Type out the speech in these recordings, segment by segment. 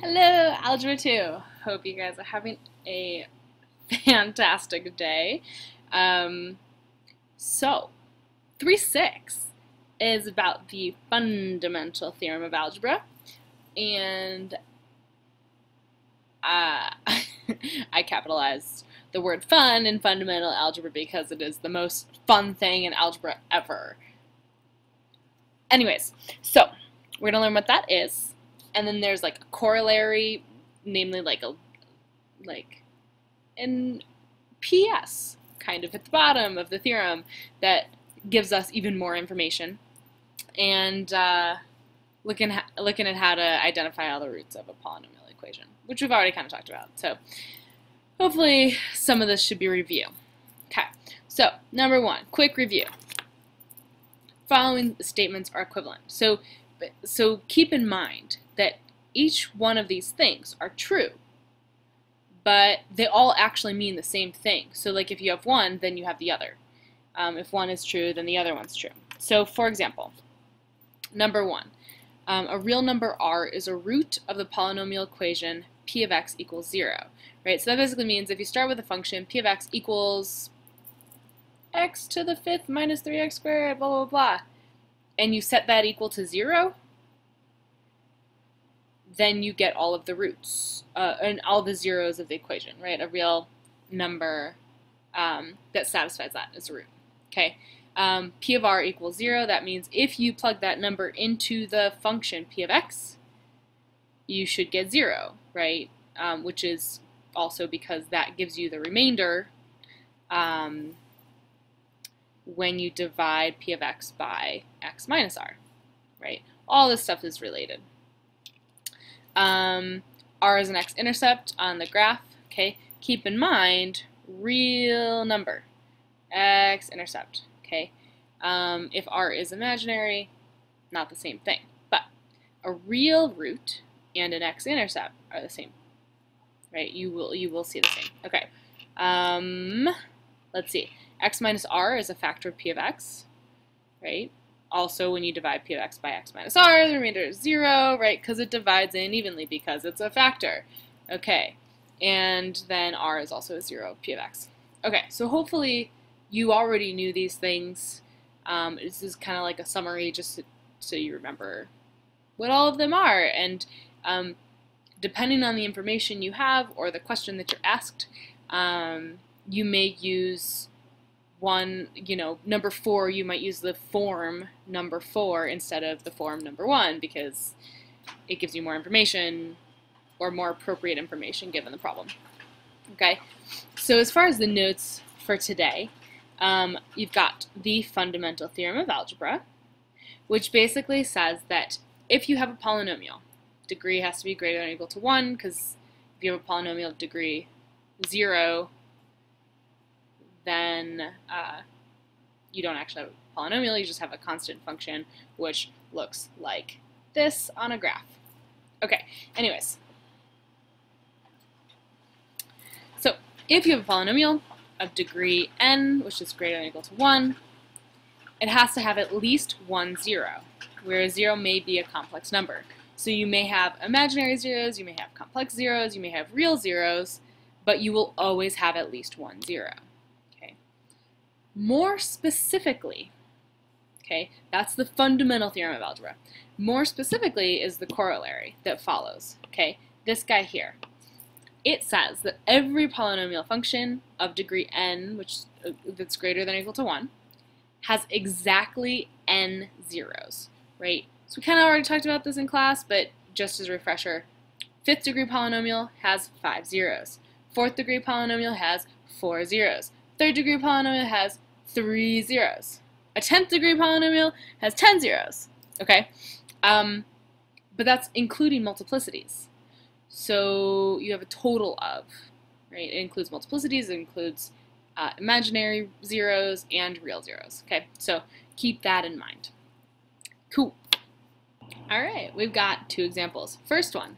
Hello, Algebra 2. Hope you guys are having a fantastic day. So, 3.6 is about the fundamental theorem of algebra, and I capitalized the word fun in fundamental algebra because it is the most fun thing in algebra ever. Anyways, so we're going to learn what that is. And then there's like a corollary, namely like an PS kind of at the bottom of the theorem that gives us even more information. And looking at how to identify all the roots of a polynomial equation, which we've already kind of talked about. So hopefully some of this should be review. Okay, so number one, quick review. Following statements are equivalent. So keep in mind that each one of these things are true, but they all actually mean the same thing. So like if you have one, then you have the other. If one is true, then the other one's true. So for example, number one, a real number r is a root of the polynomial equation p of x equals 0. Right? So that basically means if you start with a function p of x equals x to the 5th minus 3x squared, blah, blah, blah, and you set that equal to 0, then you get all of the roots and all the zeros of the equation, right? A real number that satisfies that is a root. Okay, p of r equals 0. That means if you plug that number into the function p of x, you should get 0, right? Which is also because that gives you the remainder when you divide p of x by x minus r, right? All this stuff is related. R is an x-intercept on the graph, okay? Keep in mind, real number, x-intercept, okay? If R is imaginary, not the same thing. But a real root and an x-intercept are the same, right? You will see the same. Okay. Let's see. X minus r is a factor of p of x, right? Also, when you divide p of x by x minus r, the remainder is 0, right? Because it divides in evenly because it's a factor. Okay, and then r is also a 0 p of x. Okay, so hopefully you already knew these things. This is kind of like a summary just so you remember what all of them are. And depending on the information you have or the question that you're asked, you may use one, number 4, you might use the form number 4 instead of the form number 1 because it gives you more information or more appropriate information given the problem. Okay, so as far as the notes for today, you've got the fundamental theorem of algebra, which basically says that if you have a polynomial, degree has to be greater than or equal to 1, because if you have a polynomial of degree 0, then you don't actually have a polynomial, you just have a constant function which looks like this on a graph. Okay, anyways. So if you have a polynomial of degree n, which is greater than or equal to 1, it has to have at least one 0, where a 0 may be a complex number. So you may have imaginary zeros, you may have complex zeros, you may have real zeros, but you will always have at least one 0. More specifically, okay, that's the fundamental theorem of algebra. More specifically is the corollary that follows, okay, this guy here. It says that every polynomial function of degree n, which that's greater than or equal to 1, has exactly n zeros, right? So we kind of already talked about this in class, but just as a refresher, 5th degree polynomial has 5 zeros. 4th degree polynomial has 4 zeros. 3rd degree polynomial has 3 zeros. A 10th degree polynomial has 10 zeros. Okay? But that's including multiplicities. So you have a total of, right? It includes multiplicities, it includes imaginary zeros and real zeros. Okay? So keep that in mind. Cool. Alright, we've got 2 examples. First one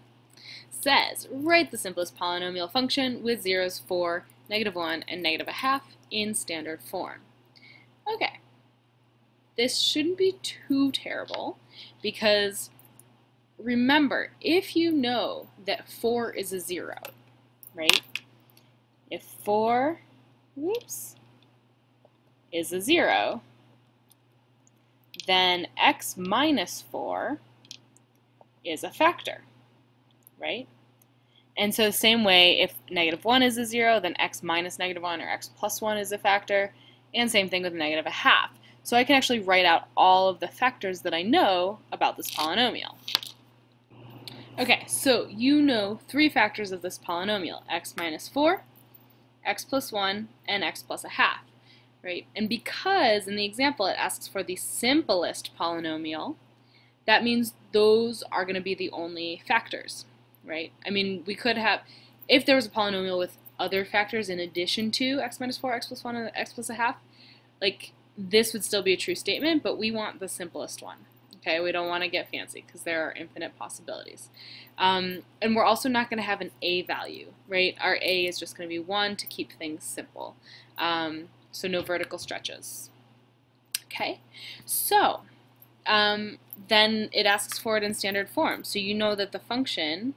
says, write the simplest polynomial function with zeros for -1 and -1/2 in standard form. Okay, this shouldn't be too terrible because remember, if you know that 4 is a 0, right? If 4, is a 0, then x minus 4 is a factor, right? And so the same way, if -1 is a 0, then x minus -1 or x plus 1 is a factor, and same thing with -1/2. So I can actually write out all of the factors that I know about this polynomial. Okay, so you know 3 factors of this polynomial: x minus 4, x plus 1, and x plus 1/2, right? And because in the example it asks for the simplest polynomial, that means those are going to be the only factors, right? I mean, we could have, if there was a polynomial with other factors in addition to x minus 4, x plus 1, and x plus 1/2, like, this would still be a true statement, but we want the simplest one. Okay, we don't want to get fancy because there are infinite possibilities. And we're also not going to have an a value, right? Our a is just going to be 1 to keep things simple. So no vertical stretches. Okay, so then it asks for it in standard form. So you know that the function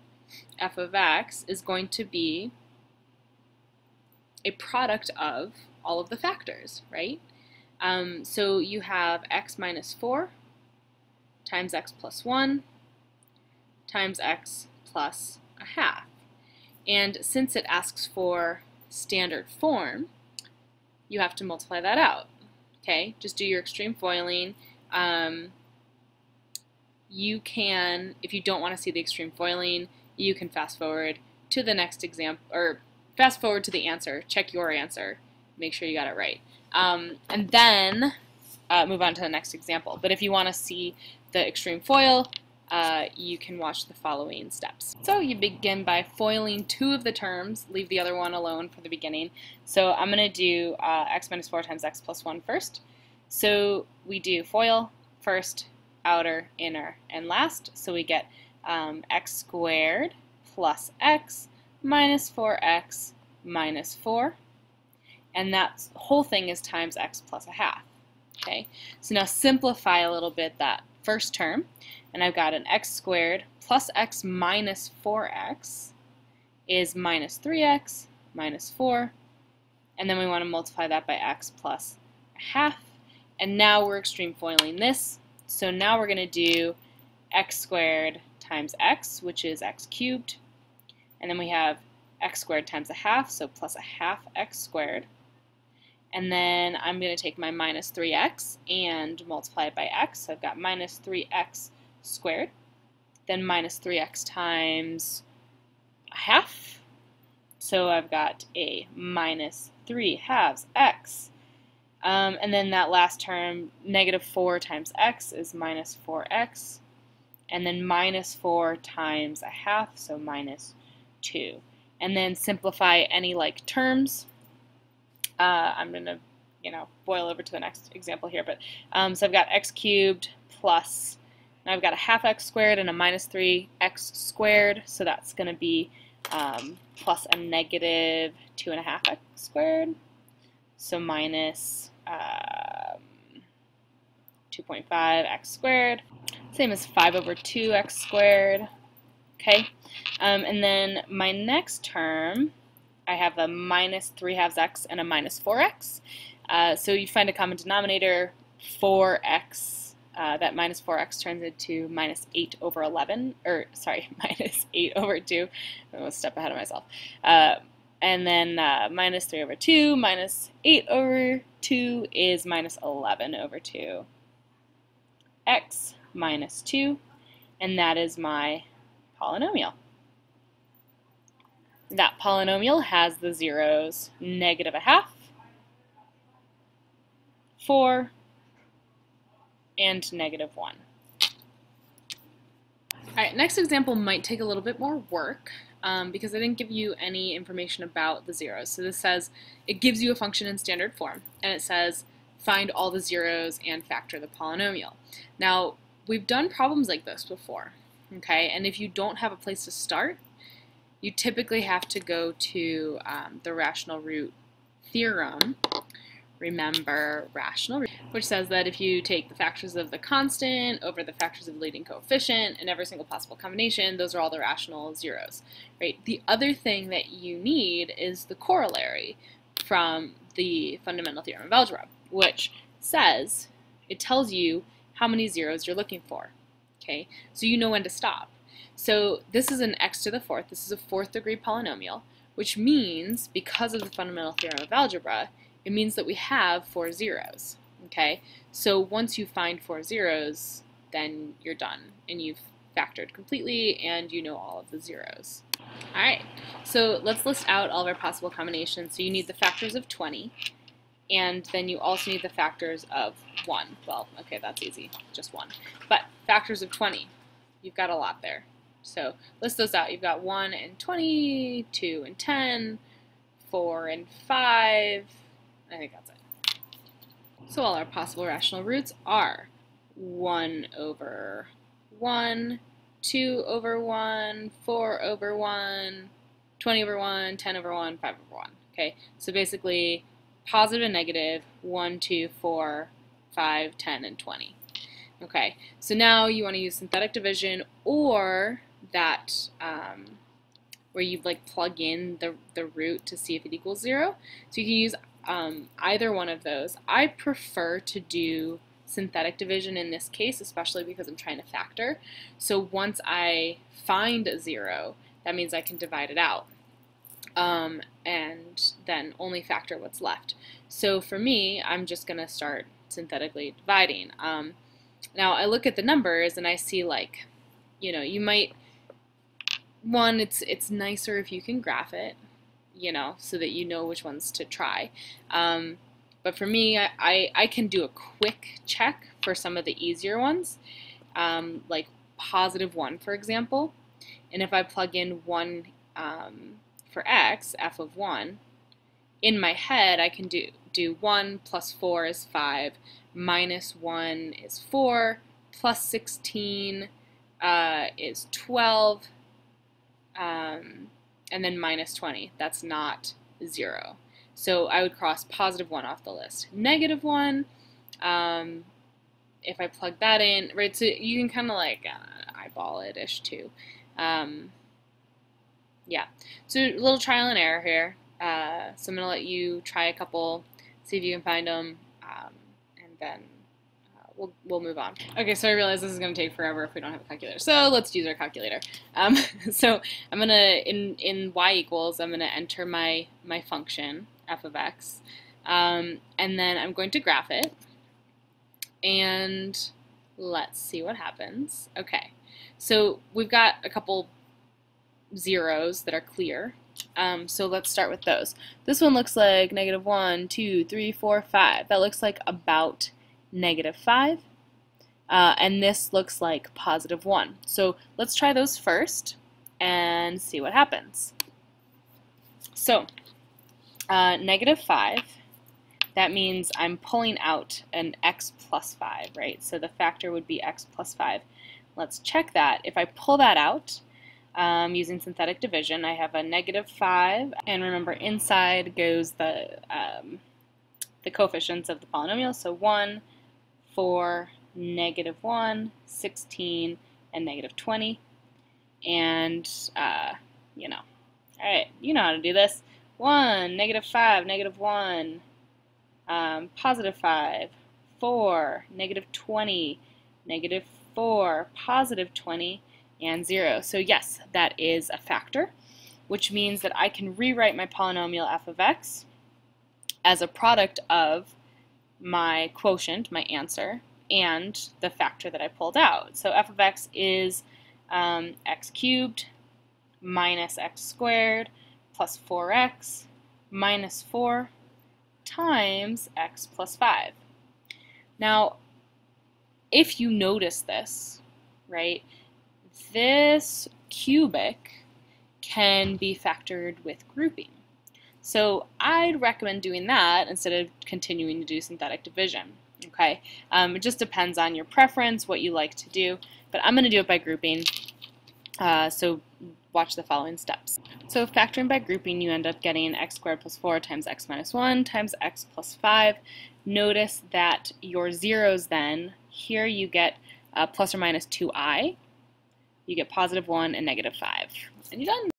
f of x is going to be a product of all of the factors, right? So you have x minus 4 times x plus 1 times x plus 1/2. And since it asks for standard form, you have to multiply that out. Okay, just do your extreme foiling. You can, if you don't want to see the extreme foiling, you can fast forward to the next example, or fast forward to the answer, check your answer, make sure you got it right. And then move on to the next example. But if you want to see the extreme FOIL, you can watch the following steps. So you begin by foiling 2 of the terms, leave the other one alone for the beginning. So I'm going to do x minus 4 times x plus 1 first. So we do FOIL first, outer, inner, and last. So we get x squared plus x minus 4x minus 4. And that whole thing is times x plus 1/2. Okay, so now simplify a little bit that first term, and I've got an x squared plus x minus 4x is minus 3x minus 4, and then we want to multiply that by x plus 1/2, and now we're extreme foiling this, so now we're going to do x squared times x, which is x cubed, and then we have x squared times 1/2, so plus 1/2 x squared. And then I'm going to take my minus 3x and multiply it by x. So I've got minus 3x squared, then minus 3x times 1/2. So I've got a minus 3/2 x. And then that last term, negative 4 times x is minus 4x. And then minus 4 times 1/2, so minus 2. And then simplify any like terms. I'm going to, boil over to the next example here. But so I've got x cubed plus, now I've got a 1/2 x squared and a minus 3x squared. So that's going to be plus a negative 2.5 x squared. So minus 2.5 x squared. Same as 5 over 2 x squared. Okay, and then my next term, I have a minus 3/2 x and a minus 4x. So you find a common denominator, 4x, that minus 4x turns into minus 8 over 11, or sorry, minus 8 over 2. I'm a step ahead of myself. And then minus 3 over 2 minus 8 over 2 is minus 11 over 2. X minus 2, and that is my polynomial. That polynomial has the zeros negative 1/2, 4, and negative 1. Alright, next example might take a little bit more work because I didn't give you any information about the zeros. So this says, it gives you a function in standard form, and it says find all the zeros and factor the polynomial. Now, we've done problems like this before, okay? And if you don't have a place to start, you typically have to go to the rational root theorem. Remember rational root. which says that if you take the factors of the constant over the factors of the leading coefficient in every single possible combination, those are all the rational zeros, right? The other thing that you need is the corollary from the fundamental theorem of algebra, which says, it tells you how many zeros you're looking for, okay? So you know when to stop. So this is an x to the fourth. This is a fourth degree polynomial, which means, because of the fundamental theorem of algebra, it means that we have 4 zeros. Okay, so once you find 4 zeros, then you're done, and you've factored completely, and you know all of the zeros. All right, so let's list out all of our possible combinations. So you need the factors of 20, and then you also need the factors of 1. Well, okay, that's easy, just 1. But factors of 20, you've got a lot there. So list those out. You've got 1 and 20, 2 and 10, 4 and 5. I think that's it. So all our possible rational roots are 1 over 1, 2 over 1, 4 over 1, 20 over 1, 10 over 1, 5 over 1. Okay, so basically positive and negative, 1, 2, 4, 5, 10, and 20. Okay, so now you want to use synthetic division, or that where you like plug in the root to see if it equals 0. So you can use either one of those. I prefer to do synthetic division in this case, especially because I'm trying to factor. So once I find a 0, that means I can divide it out, and then only factor what's left. So for me, I'm just going to start synthetically dividing. Now I look at the numbers and I see, like, you know, you might, it's nicer if you can graph it, you know, so that you know which ones to try. But for me, I can do a quick check for some of the easier ones, like positive 1, for example. And if I plug in 1 for x, f of 1, in my head I can do 1 plus 4 is 5, minus 1 is 4, plus 16 is 12, and then minus 20. That's not 0. So I would cross positive 1 off the list. Negative 1, if I plug that in, right, so you can kind of like eyeball it-ish too. Yeah, so a little trial and error here. So I'm going to let you try a couple, see if you can find them, and then we'll move on. Okay, so I realize this is going to take forever if we don't have a calculator. So let's use our calculator. So I'm going to, in y equals, I'm going to enter my function, f of x, and then I'm going to graph it, and let's see what happens. Okay, so we've got a couple zeros that are clear. So let's start with those. This one looks like negative 1, 2, 3, 4, 5. That looks like about negative 5. And this looks like positive 1. So let's try those first and see what happens. So negative 5, that means I'm pulling out an x plus 5, right? So the factor would be x plus 5. Let's check that. If I pull that out, using synthetic division, I have a negative 5, and remember, inside goes the coefficients of the polynomial, so 1, 4, negative 1, 16, and negative 20, and, you know, alright, you know how to do this. 1, negative 5, negative 1, positive 5, 4, negative 20, negative 4, positive 20, and 0. So yes, that is a factor, which means that I can rewrite my polynomial f of x as a product of my quotient, my answer, and the factor that I pulled out. So f of x is x cubed minus x squared plus 4x minus 4 times x plus 5. Now, if you notice this, right, this cubic can be factored with grouping. So I'd recommend doing that instead of continuing to do synthetic division. Okay, it just depends on your preference, what you like to do, but I'm going to do it by grouping. So watch the following steps. So factoring by grouping, you end up getting x squared plus 4 times x minus 1 times x plus 5. Notice that your zeros then, here you get plus or minus 2i, you get positive 1 and negative 5. And you're done.